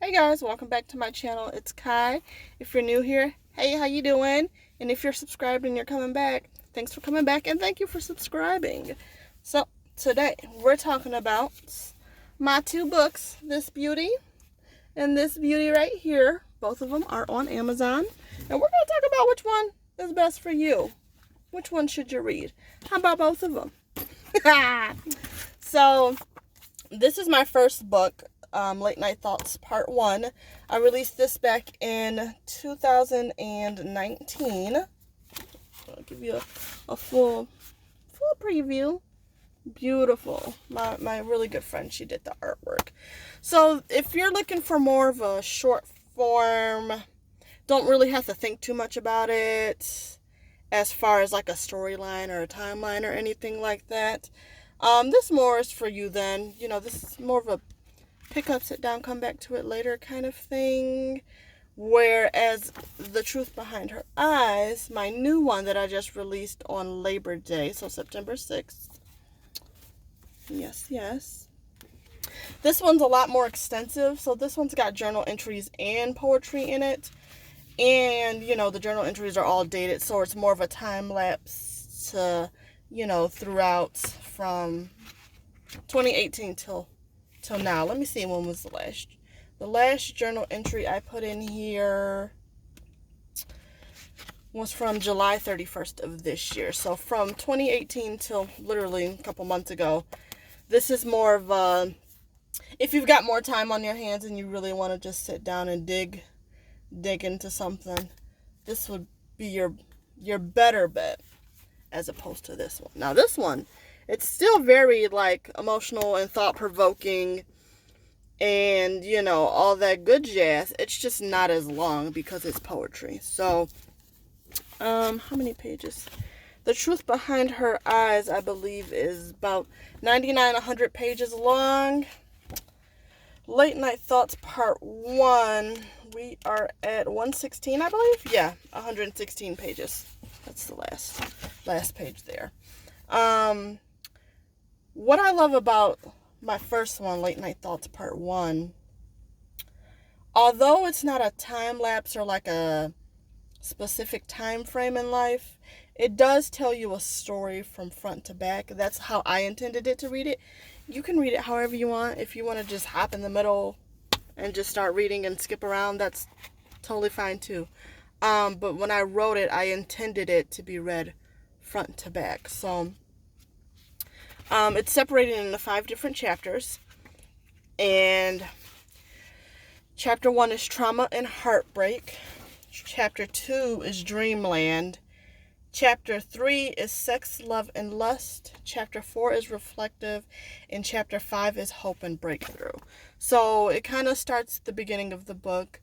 Hey guys, welcome back to my channel. It's Kai. If you're new here, hey, how you doing? And if you're subscribed and you're coming back, thanks for coming back and thank you for subscribing. So today we're talking about my two books, This Beauty and This Beauty right here. Both of them are on Amazon. And we're going to talk about which one is best for you. Which one should you read? How about both of them? So this is my first book. Late Night Thoughts Part 1. I released this back in 2019. I'll give you a full preview. Beautiful. My really good friend, she did the artwork. So if you're looking for more of a short form, don't really have to think too much about it as far as like a storyline or a timeline or anything like that. This more is for you then. You know, this is more of a pick up, sit down, come back to it later kind of thing. Whereas The Truth Behind Her Eyes, my new one that I just released on Labor Day, so September 6th. Yes. This one's a lot more extensive. So this one's got journal entries and poetry in it. And, you know, the journal entries are all dated, so it's more of a time lapse to, you know, throughout from 2018 till now. Let me see, when was the last journal entry I put in here was from July 31st of this year. So from 2018 till literally a couple months ago. This is more of a, if you've got more time on your hands and you really want to just sit down and dig into something, this would be your better bet as opposed to this one. Now this one, it's still very like emotional and thought-provoking and, you know, all that good jazz. It's just not as long because it's poetry. So, how many pages? The Truth Behind Her Eyes, I believe, is about 100 pages long. Late Night Thoughts Part 1, we are at 116, I believe. Yeah, 116 pages. That's the last page there. What I love about my first one, Late Night Thoughts Part 1, although it's not a time lapse or like a specific time frame in life, it does tell you a story from front to back. That's how I intended it to read it. You can read it however you want. If you want to just hop in the middle and just start reading and skip around, that's totally fine too. But when I wrote it, I intended it to be read front to back. So it's separated into 5 different chapters. And chapter 1 is Trauma and Heartbreak. Chapter 2 is Dreamland. Chapter 3 is Sex, Love, and Lust. Chapter 4 is Reflective. And Chapter 5 is Hope and Breakthrough. So it kind of starts at the beginning of the book.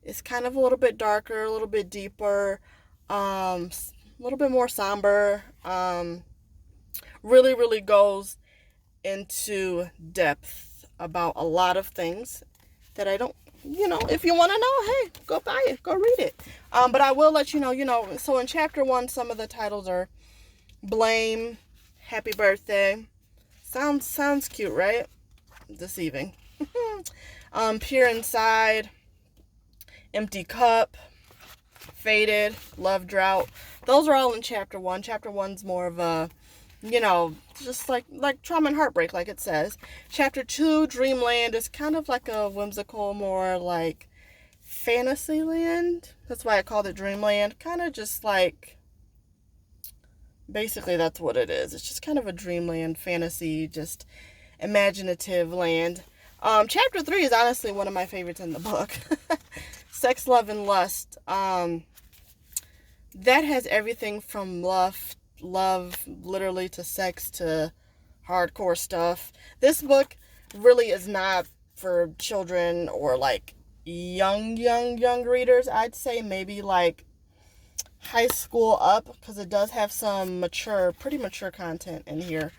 It's kind of a little bit darker, a little bit deeper, a little bit more somber. Really goes into depth about a lot of things that I don't, you know, if you want to know, hey, go buy it, go read it. But I will let you know, so in chapter 1, some of the titles are Blame, Happy Birthday. Sounds cute, right? Deceiving. Peer Inside, Empty Cup, Faded, Love Drought. Those are all in chapter 1. Chapter 1's more of a, you know, just like trauma and heartbreak, like it says. Chapter 2, Dreamland, is kind of like a whimsical, more like fantasy land. That's why I called it Dreamland. Kind of just like, basically that's what it is. It's just kind of a dreamland, fantasy, just imaginative land. Chapter 3 is honestly one of my favorites in the book. Sex, Love, and Lust. That has everything from love literally, to sex, to hardcore stuff. This book really is not for children or like young readers. I'd say maybe like high school up, because it does have some pretty mature content in here.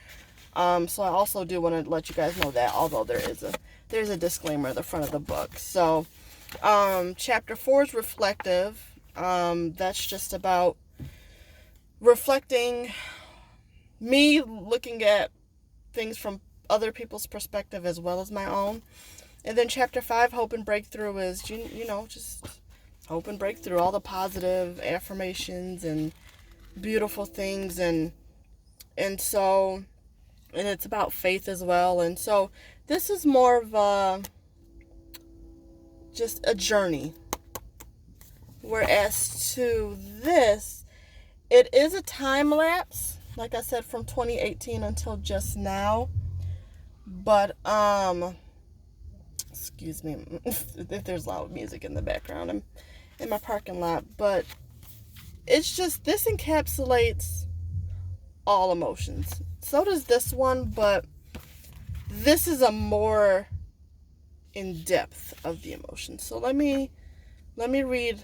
So I also do want to let you guys know that, although there's a disclaimer at the front of the book. So chapter 4 is Reflective. That's just about reflecting, me looking at things from other people's perspective as well as my own. And then chapter 5, Hope and Breakthrough, is, just hope and breakthrough, all the positive affirmations and beautiful things. And so, and it's about faith as well. And so this is more of just a journey. Whereas to this, it is a time lapse, like I said, from 2018 until just now. But, excuse me if there's loud music in the background. I'm in my parking lot. But it's just, this encapsulates all emotions. So does this one, but this is a more in-depth of the emotions. So let me read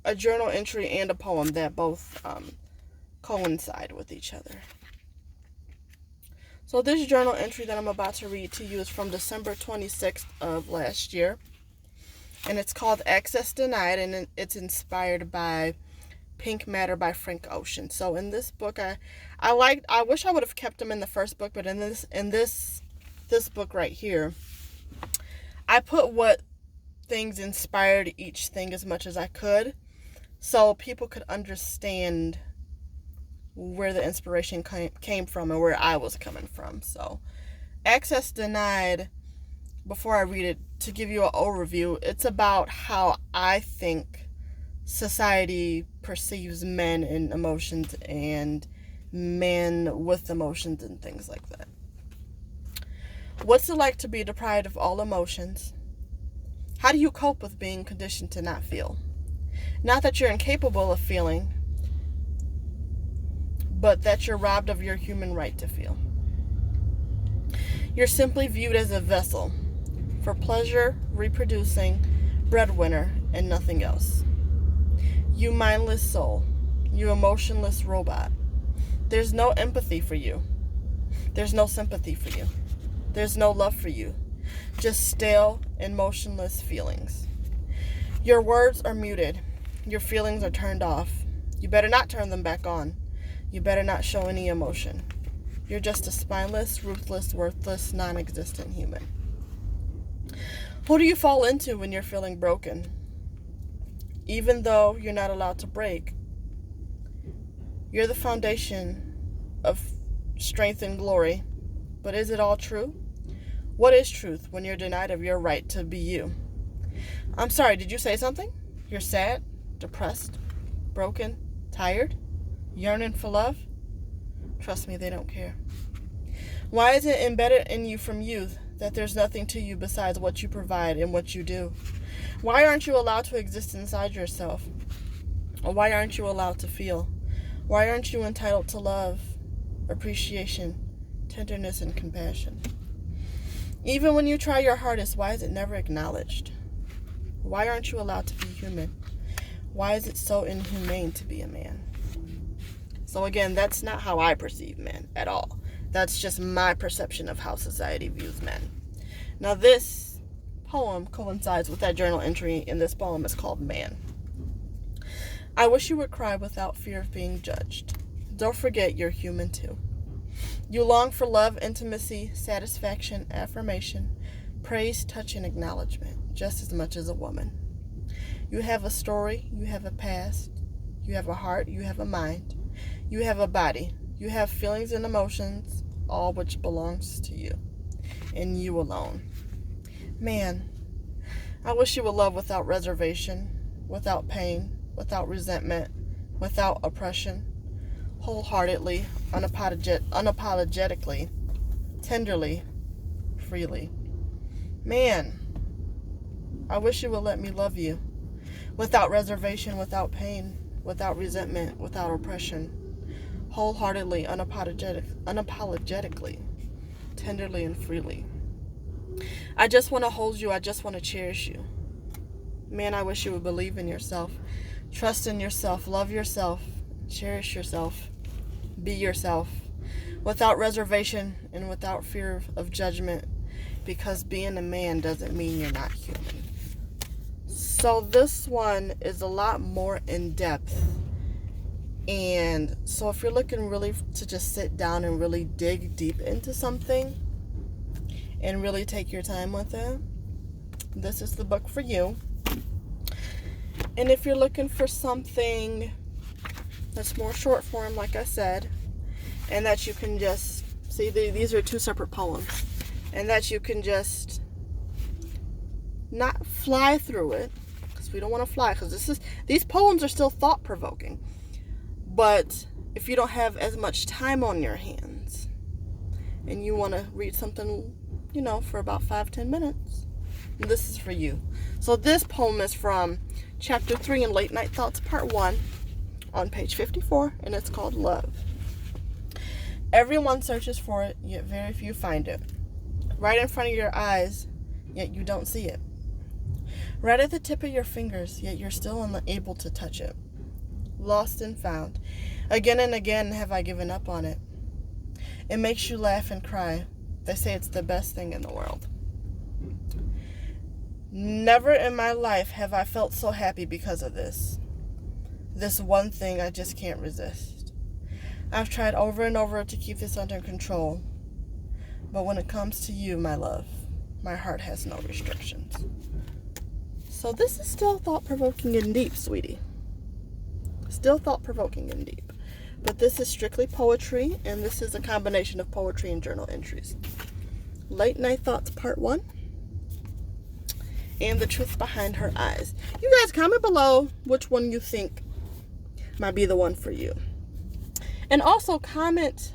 a journal entry and a poem that both coincide with each other. So this journal entry that I'm about to read to you is from December 26th of last year. And it's called Access Denied, and it's inspired by Pink Matter by Frank Ocean. So in this book, I wish I would have kept them in the first book, but in this book right here, I put what things inspired each thing as much as I could, so people could understand where the inspiration came from and where I was coming from. So Access Denied, before I read it, to give you an overview, it's about how I think society perceives men and emotions and men with emotions and things like that. What's it like to be deprived of all emotions? How do you cope with being conditioned to not feel? Not that you're incapable of feeling, but that you're robbed of your human right to feel. You're simply viewed as a vessel for pleasure, reproducing, breadwinner, and nothing else. You mindless soul, you emotionless robot. There's no empathy for you. There's no sympathy for you. There's no love for you. Just stale and motionless feelings. Your words are muted. Your feelings are turned off. You better not turn them back on. You better not show any emotion. You're just a spineless, ruthless, worthless, non-existent human. Who do you fall into when you're feeling broken? Even though you're not allowed to break, you're the foundation of strength and glory. But is it all true? What is truth when you're denied of your right to be you? I'm sorry, did you say something? You're sad, depressed, broken, tired, yearning for love? Trust me, they don't care. Why is it embedded in you from youth that there's nothing to you besides what you provide and what you do? Why aren't you allowed to exist inside yourself? Or why aren't you allowed to feel? Why aren't you entitled to love, appreciation, tenderness, and compassion? Even when you try your hardest, why is it never acknowledged? Why aren't you allowed to be human? Why is it so inhumane to be a man? So again, that's not how I perceive men at all. That's just my perception of how society views men. Now this poem coincides with that journal entry, and this poem is called Man. I wish you would cry without fear of being judged. Don't forget you're human too. You long for love, intimacy, satisfaction, affirmation, praise, touch, and acknowledgement, just as much as a woman. You have a story, you have a past, you have a heart, you have a mind, you have a body, you have feelings and emotions, all which belongs to you, and you alone. Man, I wish you would love without reservation, without pain, without resentment, without oppression, wholeheartedly, unapologetically, tenderly, freely. Man, I wish you would let me love you without reservation, without pain, without resentment, without oppression, wholeheartedly, unapologetically, tenderly, and freely. I just want to hold you. I just want to cherish you. Man, I wish you would believe in yourself, trust in yourself, love yourself, cherish yourself, be yourself, without reservation and without fear of judgment, because being a man doesn't mean you're not human. So this one is a lot more in depth. And so if you're looking really to just sit down and really dig deep into something and really take your time with it, this is the book for you. And if you're looking for something that's more short form, like I said, and that you can just see, these are 2 separate poems, and that you can just not fly through it, because we don't want to fly, because these poems are still thought-provoking. But if you don't have as much time on your hands and you want to read something, for about 5-10 minutes, this is for you. So this poem is from Chapter 3 in Late Night Thoughts, Part 1, on page 54, and it's called Love. Everyone searches for it, yet very few find it. Right in front of your eyes, yet you don't see it. Right at the tip of your fingers, yet you're still unable to touch it. Lost and found. Again and again have I given up on it. It makes you laugh and cry. They say it's the best thing in the world. Never in my life have I felt so happy because of this. This one thing I just can't resist. I've tried over and over to keep this under control. But when it comes to you, my love, my heart has no restrictions. So this is still thought-provoking and deep, sweetie. Still thought-provoking and deep. But this is strictly poetry, and this is a combination of poetry and journal entries. Late Night Thoughts, Part 1. And The Truth Behind Her Eyes. You guys comment below which one you think might be the one for you. And also comment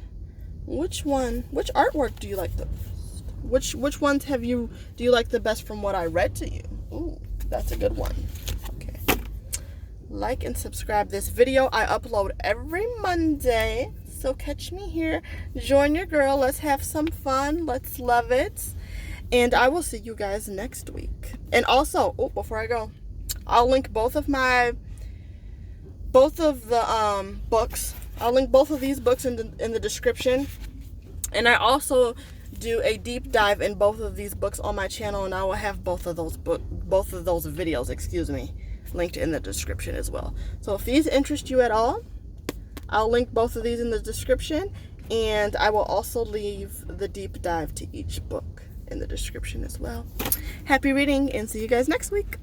which artwork do you like the best? Which ones do you like the best from what I read to you? Ooh, that's a good one. Okay. Like and subscribe this video. I upload every Monday, so catch me here. Join your girl. Let's have some fun. Let's love it. And I will see you guys next week. And also, before I go, I'll link both of the books. I'll link both of these books in the description. And I also do a deep dive in both of these books on my channel, and I will have both of those videos, linked in the description as well. So if these interest you at all, I'll link both of these in the description, and I will also leave the deep dive to each book in the description as well. Happy reading, and see you guys next week.